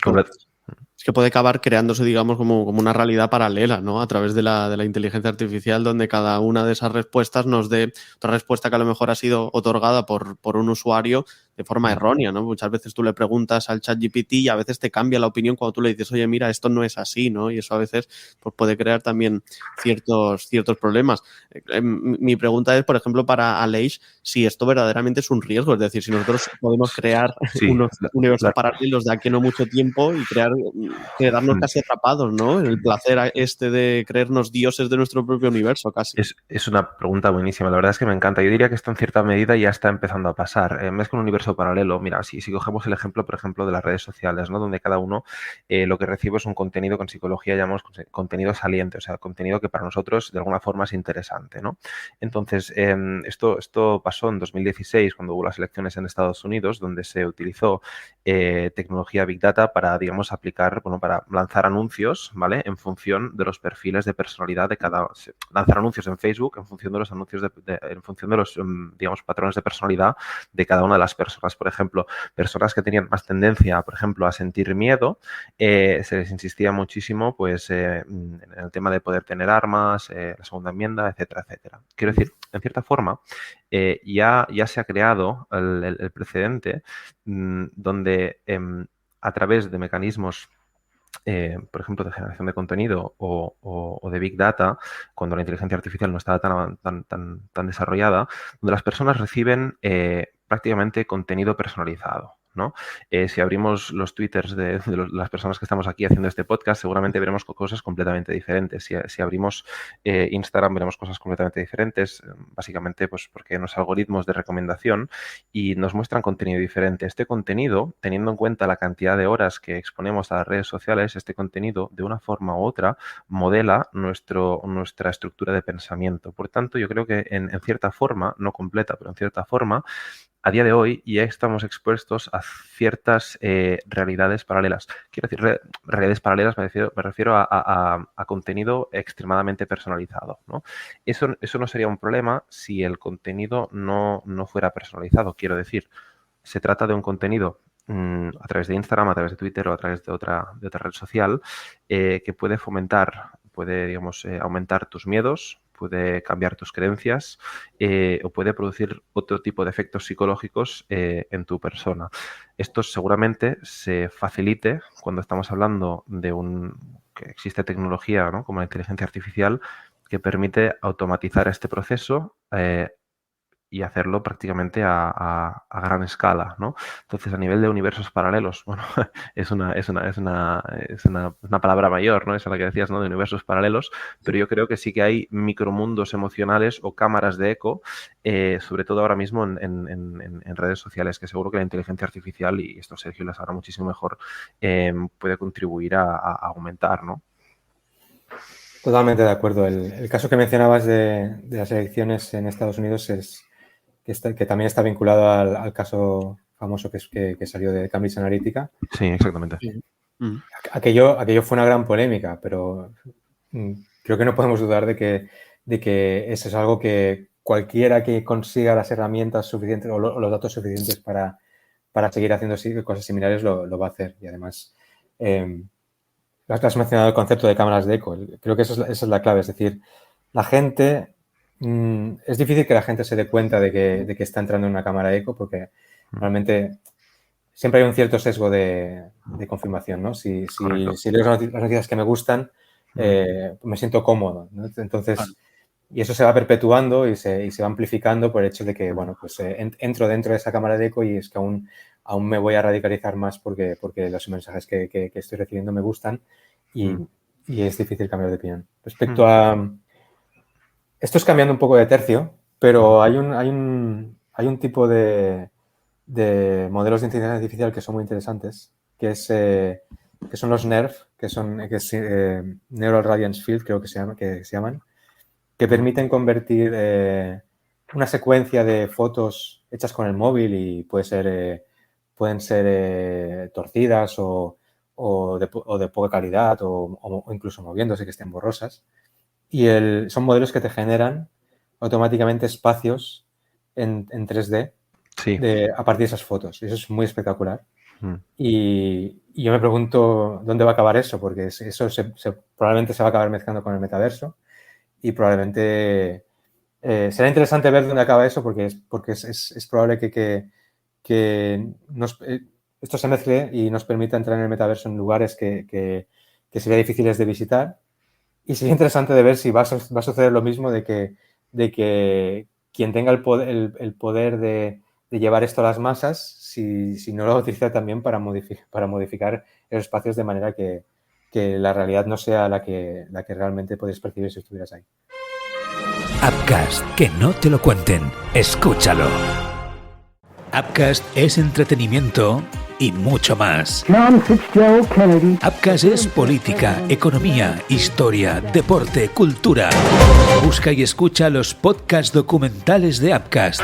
es que puede acabar creándose, digamos, como una realidad paralela, ¿no? A través de la inteligencia artificial, donde cada una de esas respuestas nos dé otra respuesta que a lo mejor ha sido otorgada por un usuario de forma errónea, ¿no? Muchas veces tú le preguntas al ChatGPT y a veces te cambia la opinión cuando tú le dices, oye, mira, esto no es así, ¿no? Y eso a veces pues, puede crear también ciertos problemas. Mi pregunta es, por ejemplo, para Aleix, si esto verdaderamente es un riesgo, es decir, si nosotros podemos crear unos universos paralelos de aquí no mucho tiempo y quedarnos casi atrapados, ¿no? En el placer de creernos dioses de nuestro propio universo, casi. Es una pregunta buenísima. La verdad es que me encanta. Yo diría que esto en cierta medida ya está empezando a pasar. Es con un universo paralelo. Mira, si cogemos el ejemplo, por ejemplo, de las redes sociales, ¿no? Donde cada uno lo que recibe es un contenido que en psicología llamamos contenido saliente, o sea, contenido que para nosotros de alguna forma es interesante, ¿no? Entonces, esto pasó en 2016, cuando hubo las elecciones en Estados Unidos, donde se utilizó tecnología Big Data para, digamos, para lanzar anuncios, ¿vale? En función de los perfiles de personalidad de lanzar anuncios en Facebook en función de los anuncios en función de los, digamos, patrones de personalidad de cada una de las personas. Por ejemplo, personas que tenían más tendencia, por ejemplo, a sentir miedo, se les insistía muchísimo, pues, en el tema de poder tener armas, la segunda enmienda, etcétera, etcétera. Quiero decir, en cierta forma, ya se ha creado el precedente donde a través de mecanismos, por ejemplo, de generación de contenido o de Big Data, cuando la inteligencia artificial no estaba tan desarrollada, donde las personas reciben prácticamente contenido personalizado, ¿no? Si abrimos los twitters de las personas que estamos aquí haciendo este podcast, seguramente veremos cosas completamente diferentes. Si abrimos Instagram, veremos cosas completamente diferentes, básicamente pues porque los algoritmos de recomendación y nos muestran contenido diferente. Este contenido, teniendo en cuenta la cantidad de horas que exponemos a las redes sociales, este contenido, de una forma u otra, modela nuestra estructura de pensamiento. Por tanto, yo creo que en cierta forma, no completa, pero en cierta forma, a día de hoy ya estamos expuestos a ciertas realidades paralelas. Quiero decir, realidades paralelas me refiero a contenido extremadamente personalizado, ¿no? Eso no sería un problema si el contenido no fuera personalizado. Quiero decir, se trata de un contenido a través de Instagram, a través de Twitter o a través de otra red social que puede digamos, aumentar tus miedos, puede cambiar tus creencias o puede producir otro tipo de efectos psicológicos en tu persona. Esto seguramente se facilite cuando estamos hablando de que existe tecnología, ¿no?, como la inteligencia artificial, que permite automatizar este proceso y hacerlo prácticamente a gran escala, ¿no? Entonces, a nivel de universos paralelos, bueno, es una palabra mayor, ¿no? Esa la que decías, ¿no?, de universos paralelos, pero yo creo que sí que hay micromundos emocionales o cámaras de eco, sobre todo ahora mismo en redes sociales, que seguro que la inteligencia artificial, y esto Sergio lo sabrá muchísimo mejor, puede contribuir a aumentar, ¿no? Totalmente de acuerdo. El caso que mencionabas de las elecciones en Estados Unidos es que también está vinculado al caso famoso que salió de Cambridge Analytica. Sí, exactamente. Aquello fue una gran polémica, pero creo que no podemos dudar de que eso es algo que cualquiera que consiga las herramientas suficientes o los datos suficientes para seguir haciendo cosas similares lo va a hacer. Y además, has mencionado el concepto de cámaras de eco. Creo que esa es la clave. Es decir, la gente... es difícil que la gente se dé cuenta de que está entrando en una cámara de eco porque realmente siempre hay un cierto sesgo de confirmación, ¿no? Si leo las noticias que me gustan, me siento cómodo, ¿no? Entonces, y eso se va perpetuando y se va amplificando por el hecho de que, bueno, pues entro dentro de esa cámara de eco y es que aún me voy a radicalizar más porque los mensajes que estoy recibiendo me gustan y es difícil cambiar de opinión. Respecto a... Esto es cambiando un poco de tercio, pero hay un tipo de modelos de inteligencia artificial que son muy interesantes, que son los NERF, que es Neural Radiance Field, creo que se llaman, que permiten convertir una secuencia de fotos hechas con el móvil y pueden ser torcidas o de poca calidad o incluso moviéndose, que estén borrosas. Y son modelos que te generan automáticamente espacios en 3D a partir de esas fotos. Y eso es muy espectacular. Y yo me pregunto dónde va a acabar eso, porque eso probablemente se va a acabar mezclando con el metaverso. Y probablemente será interesante ver dónde acaba eso, porque es probable que esto se mezcle y nos permita entrar en el metaverso en lugares que serían difíciles de visitar. Y sería interesante de ver si va a suceder lo mismo de que quien tenga el poder de llevar esto a las masas, si no lo utiliza también para modificar esos espacios de manera que la realidad no sea la que realmente podrías percibir si estuvieras ahí. Appcast, que no te lo cuenten, escúchalo. Appcast es entretenimiento y mucho más. Appcast es política, economía, historia, deporte, cultura. Busca y escucha los podcasts documentales de Appcast.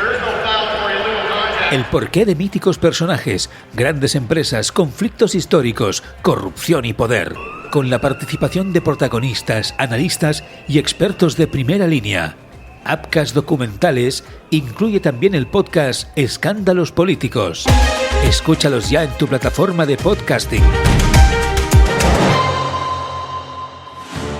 El porqué de míticos personajes, grandes empresas, conflictos históricos, corrupción y poder. Con la participación de protagonistas, analistas y expertos de primera línea. Appcast Documentales incluye también el podcast Escándalos Políticos. Escúchalos ya en tu plataforma de podcasting.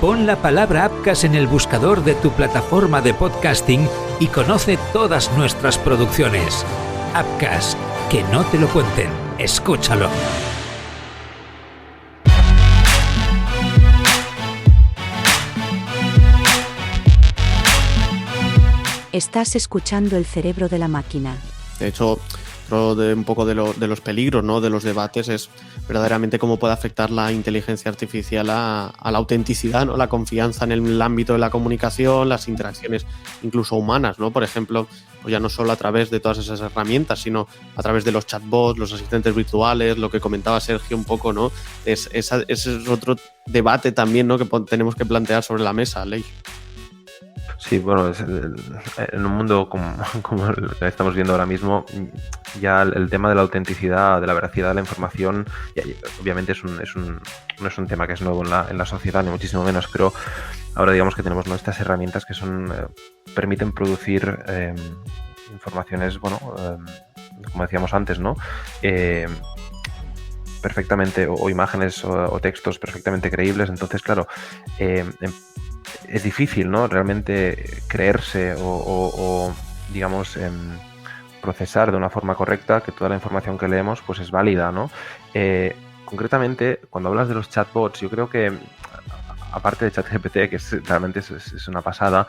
Pon la palabra Appcast en el buscador de tu plataforma de podcasting y conoce todas nuestras producciones. Appcast, que no te lo cuenten, escúchalo. Estás escuchando El cerebro de la máquina. De hecho, un poco de los peligros, ¿no?, de los debates es verdaderamente cómo puede afectar la inteligencia artificial a la autenticidad, ¿no?, la confianza en el ámbito de la comunicación, las interacciones incluso humanas, ¿no? Por ejemplo, pues ya no solo a través de todas esas herramientas, sino a través de los chatbots, los asistentes virtuales, lo que comentaba Sergio un poco, ¿no? Ese es otro debate también, ¿no?, que tenemos que plantear sobre la mesa, Ley. Sí, bueno, en un mundo como el que estamos viendo ahora mismo, ya el tema de la autenticidad, de la veracidad de la información, obviamente no es un tema que es nuevo en la sociedad, ni muchísimo menos, pero ahora digamos que tenemos, ¿no?, estas herramientas que permiten producir informaciones, bueno, como decíamos antes, ¿no?, perfectamente, o imágenes o textos perfectamente creíbles. Entonces, claro, es difícil, ¿no? Realmente creerse o digamos, procesar de una forma correcta que toda la información que leemos pues es válida, ¿no? Concretamente, cuando hablas de los chatbots, yo creo que aparte de ChatGPT, que realmente es una pasada,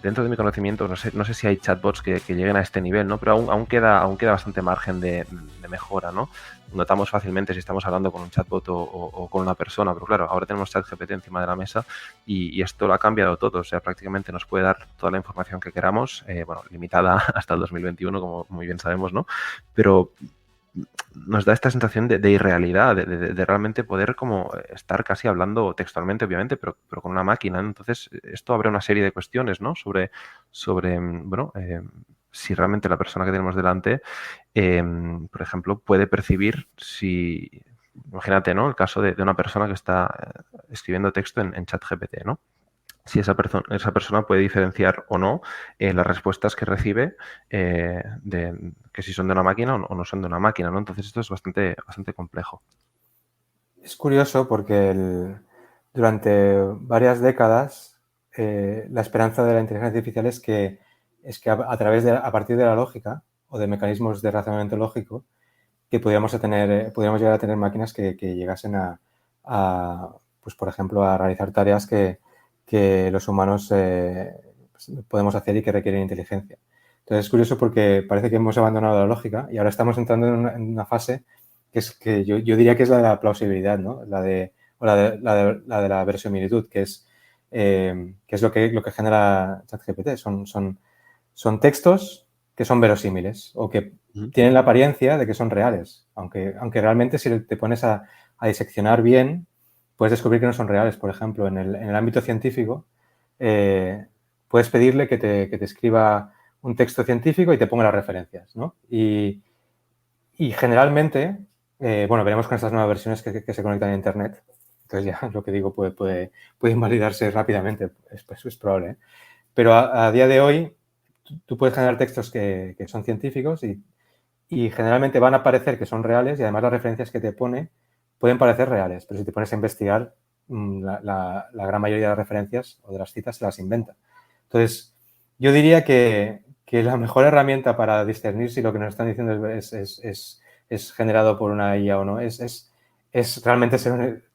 dentro de mi conocimiento no sé si hay chatbots que lleguen a este nivel, ¿no? Pero aún queda bastante margen de mejora, ¿no? Notamos fácilmente si estamos hablando con un chatbot o con una persona, pero claro, ahora tenemos ChatGPT encima de la mesa y esto lo ha cambiado todo, o sea, prácticamente nos puede dar toda la información que queramos, bueno, limitada hasta el 2021, como muy bien sabemos, ¿no? Pero nos da esta sensación de irrealidad, de realmente poder como estar casi hablando textualmente, obviamente, pero con una máquina, ¿no? Entonces, esto abre una serie de cuestiones, ¿no? Sobre bueno, si realmente la persona que tenemos delante, por ejemplo, puede percibir si... Imagínate, ¿no? El caso de una persona que está escribiendo texto en ChatGPT, ¿no? Si esa persona puede diferenciar o no las respuestas que recibe que si son de una máquina o no son de una máquina, ¿no? Entonces esto es bastante complejo. Es curioso porque durante varias décadas la esperanza de la inteligencia artificial es que a partir de la lógica o de mecanismos de razonamiento lógico que podríamos llegar a tener máquinas que llegasen pues por ejemplo, a realizar tareas que los humanos podemos hacer y que requieren inteligencia. Entonces es curioso porque parece que hemos abandonado la lógica y ahora estamos entrando en una fase que yo diría que es la de la plausibilidad, ¿no? La de la verosimilitud, que es lo que genera ChatGPT. Son textos que son verosímiles o que tienen la apariencia de que son reales, aunque realmente si te pones a diseccionar bien, puedes descubrir que no son reales. Por ejemplo, en el ámbito científico, puedes pedirle que te escriba un texto científico y te ponga las referencias, ¿no? Y generalmente, bueno, veremos con estas nuevas versiones que se conectan a Internet. Entonces ya lo que digo puede invalidarse rápidamente, es probable, ¿eh? Pero a día de hoy tú puedes generar textos que son científicos y generalmente van a parecer que son reales y además las referencias que te pone pueden parecer reales, pero si te pones a investigar, la gran mayoría de las referencias o de las citas se las inventa. Entonces, yo diría que la mejor herramienta para discernir si lo que nos están diciendo es generado por una IA o no es realmente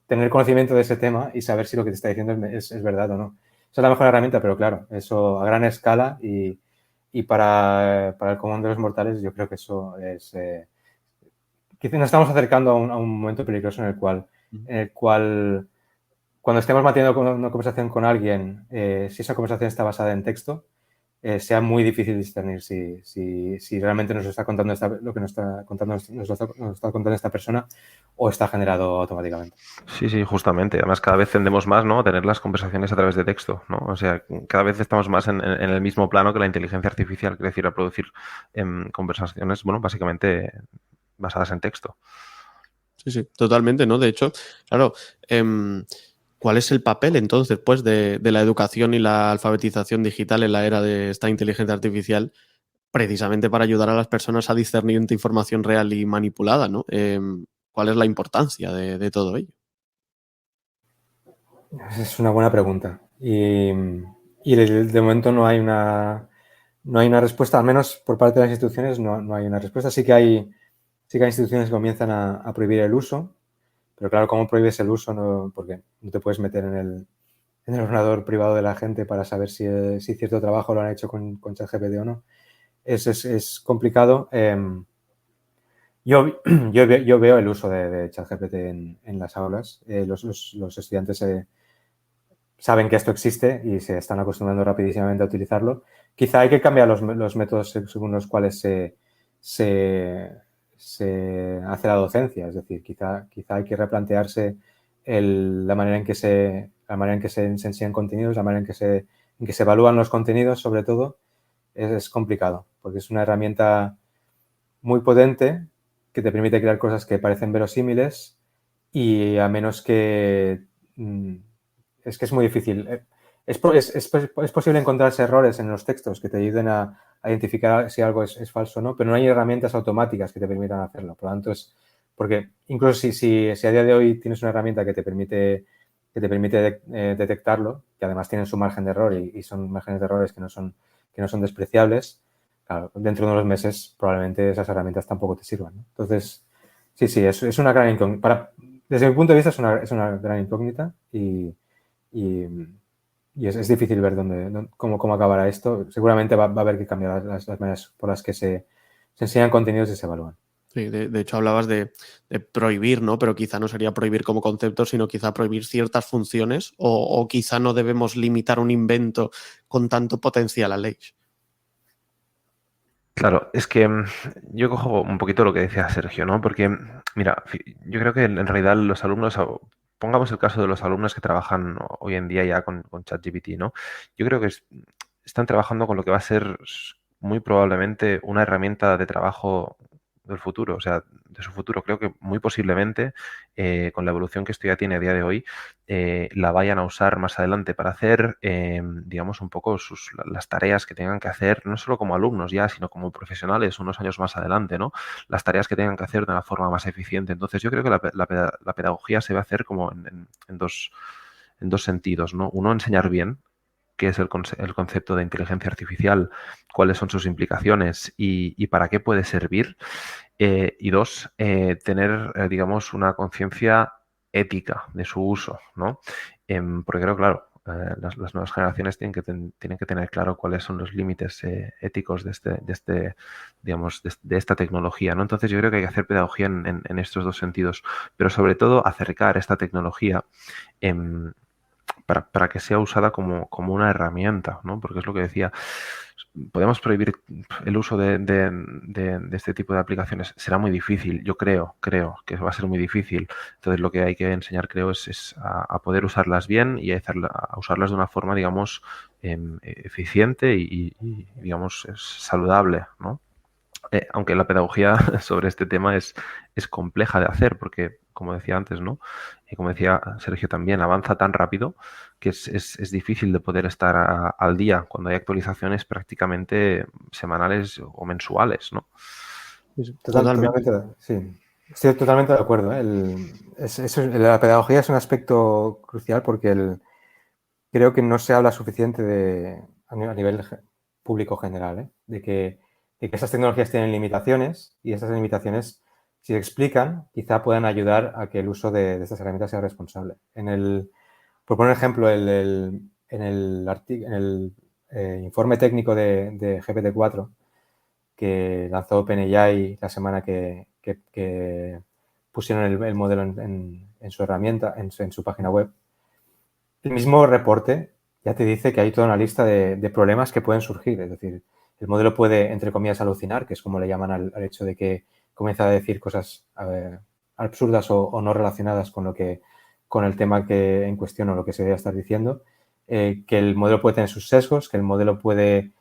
tener conocimiento de ese tema y saber si lo que te está diciendo es verdad o no. Esa es la mejor herramienta, pero claro, eso a gran escala y para el común de los mortales yo creo que eso es... quizás nos estamos acercando a un momento peligroso en el cual cuando estemos manteniendo una conversación con alguien, si esa conversación está basada en texto, sea muy difícil discernir si realmente nos está contando lo que nos está contando esta persona o está generado automáticamente. Sí, justamente. Además, cada vez tendemos más, ¿no?, a tener las conversaciones a través de texto, ¿no? O sea, cada vez estamos más en el mismo plano que la inteligencia artificial, quiere decir, a producir conversaciones, bueno, básicamente basadas en texto. Sí, totalmente, ¿no? De hecho, claro, ¿cuál es el papel entonces, pues, de la educación y la alfabetización digital en la era de esta inteligencia artificial, precisamente para ayudar a las personas a discernir entre información real y manipulada, ¿no? ¿Cuál es la importancia de todo ello? Es una buena pregunta. Y de momento no hay una respuesta, al menos por parte de las instituciones no hay una respuesta. Sí que hay instituciones que comienzan a prohibir el uso, pero claro, ¿cómo prohíbes el uso? Porque no te puedes meter en el ordenador privado de la gente para saber si cierto trabajo lo han hecho con ChatGPT o no. Es complicado. Yo veo el uso de ChatGPT en las aulas. Los estudiantes saben que esto existe y se están acostumbrando rapidísimamente a utilizarlo. Quizá hay que cambiar los métodos según los cuales se hace la docencia. Es decir, quizá hay que replantearse la manera en que se enseñan contenidos, la manera en que se evalúan los contenidos, sobre todo. Es complicado porque es una herramienta muy potente que te permite crear cosas que parecen verosímiles y a menos que... es que es muy difícil. Es posible encontrarse errores en los textos que te ayuden a identificar si algo es falso o no, pero no hay herramientas automáticas que te permitan hacerlo. Por lo tanto, porque incluso si a día de hoy tienes una herramienta que te permite detectarlo, que además tienen su margen de error y son márgenes de errores que no son despreciables, claro, dentro de unos meses probablemente esas herramientas tampoco te sirvan, ¿no? Entonces, sí, es una gran incógnita. Desde mi punto de vista es una gran incógnita y es difícil ver cómo acabará esto. Seguramente va a haber que cambiar las maneras por las que se enseñan contenidos y se evalúan. Sí, de hecho hablabas de prohibir, ¿no? Pero quizá no sería prohibir como concepto, sino quizá prohibir ciertas funciones o quizá no debemos limitar un invento con tanto potencial a ley. Claro, es que yo cojo un poquito lo que decía Sergio, ¿no? Porque, mira, yo creo que en realidad los alumnos, pongamos el caso de los alumnos que trabajan hoy en día ya con ChatGPT, ¿no? Yo creo que están trabajando con lo que va a ser muy probablemente una herramienta de trabajo del futuro, o sea, de su futuro. Creo que muy posiblemente, con la evolución que esto ya tiene a día de hoy, la vayan a usar más adelante para hacer, digamos, un poco las tareas que tengan que hacer, no solo como alumnos ya, sino como profesionales unos años más adelante, ¿no? Las tareas que tengan que hacer de una forma más eficiente. Entonces, yo creo que la pedagogía se va a hacer como en dos sentidos, ¿no? Uno, enseñar bien qué es el concepto de inteligencia artificial, cuáles son sus implicaciones y para qué puede servir. Y dos, tener, digamos, una conciencia ética de su uso, ¿no? Porque creo, claro, las nuevas generaciones tienen que tener claro cuáles son los límites éticos de esta tecnología, ¿no? Entonces yo creo que hay que hacer pedagogía en estos dos sentidos, pero sobre todo acercar esta tecnología para que sea usada como una herramienta, ¿no? Porque es lo que decía, podemos prohibir el uso de este tipo de aplicaciones. Será muy difícil, yo creo que va a ser muy difícil. Entonces lo que hay que enseñar, creo, es a poder usarlas bien y a usarlas de una forma, digamos, eficiente y digamos, saludable, ¿no? Aunque la pedagogía sobre este tema es compleja de hacer porque, como decía antes, ¿no? Y como decía Sergio también, avanza tan rápido que es difícil de poder estar al día cuando hay actualizaciones prácticamente semanales o mensuales, ¿no? Totalmente, sí. Estoy totalmente de acuerdo, ¿eh? La pedagogía es un aspecto crucial porque creo que no se habla suficiente a nivel público general, ¿eh? De que esas tecnologías tienen limitaciones y esas limitaciones, si se explican, quizá puedan ayudar a que el uso de estas herramientas sea responsable. Por poner ejemplo, en el informe técnico de GPT-4 que lanzó OpenAI la semana que pusieron el modelo en su herramienta, en su página web, el mismo reporte ya te dice que hay toda una lista de problemas que pueden surgir. Es decir, el modelo puede, entre comillas, alucinar, que es como le llaman al hecho de que comienza a decir cosas absurdas o no relacionadas con el tema que en cuestión o lo que se debe estar diciendo, que el modelo puede tener sus sesgos, que el modelo puede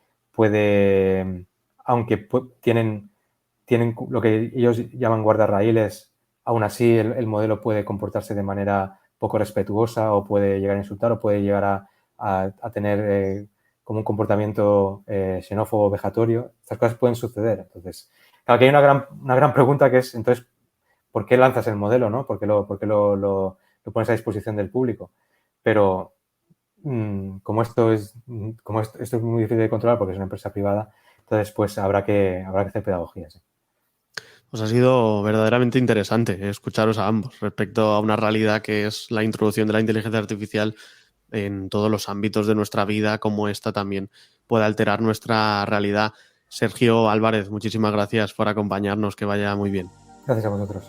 aunque tienen lo que ellos llaman guardarraíles, aún así el modelo puede comportarse de manera poco respetuosa o puede llegar a insultar o puede llegar a tener como un comportamiento xenófobo, vejatorio. Estas cosas pueden suceder. Entonces, claro, que hay una gran pregunta que es, entonces, ¿por qué lanzas el modelo, no? ¿Por qué lo pones a disposición del público? Pero como esto es muy difícil de controlar porque es una empresa privada, entonces pues habrá que hacer pedagogía, sí. Pues ha sido verdaderamente interesante escucharos a ambos respecto a una realidad que es la introducción de la inteligencia artificial en todos los ámbitos de nuestra vida, como esta también puede alterar nuestra realidad. Sergio Álvarez, muchísimas gracias por acompañarnos, que vaya muy bien. Gracias a vosotros.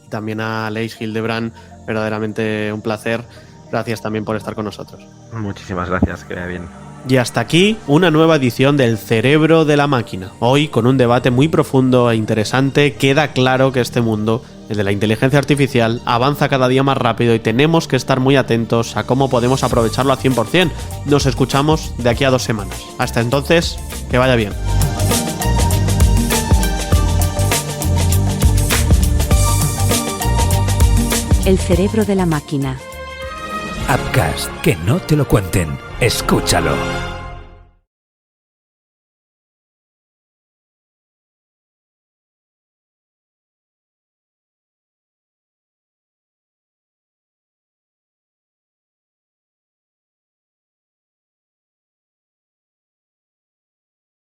Y también a Aleix Hildebrand, verdaderamente un placer. Gracias también por estar con nosotros. Muchísimas gracias, que vaya bien. Y hasta aquí una nueva edición del Cerebro de la Máquina. Hoy, con un debate muy profundo e interesante, queda claro que este mundo, el de la inteligencia artificial, avanza cada día más rápido y tenemos que estar muy atentos a cómo podemos aprovecharlo al 100%. Nos escuchamos de aquí a 2 semanas. Hasta entonces, que vaya bien. El Cerebro de la Máquina. Appcast, que no te lo cuenten. Escúchalo.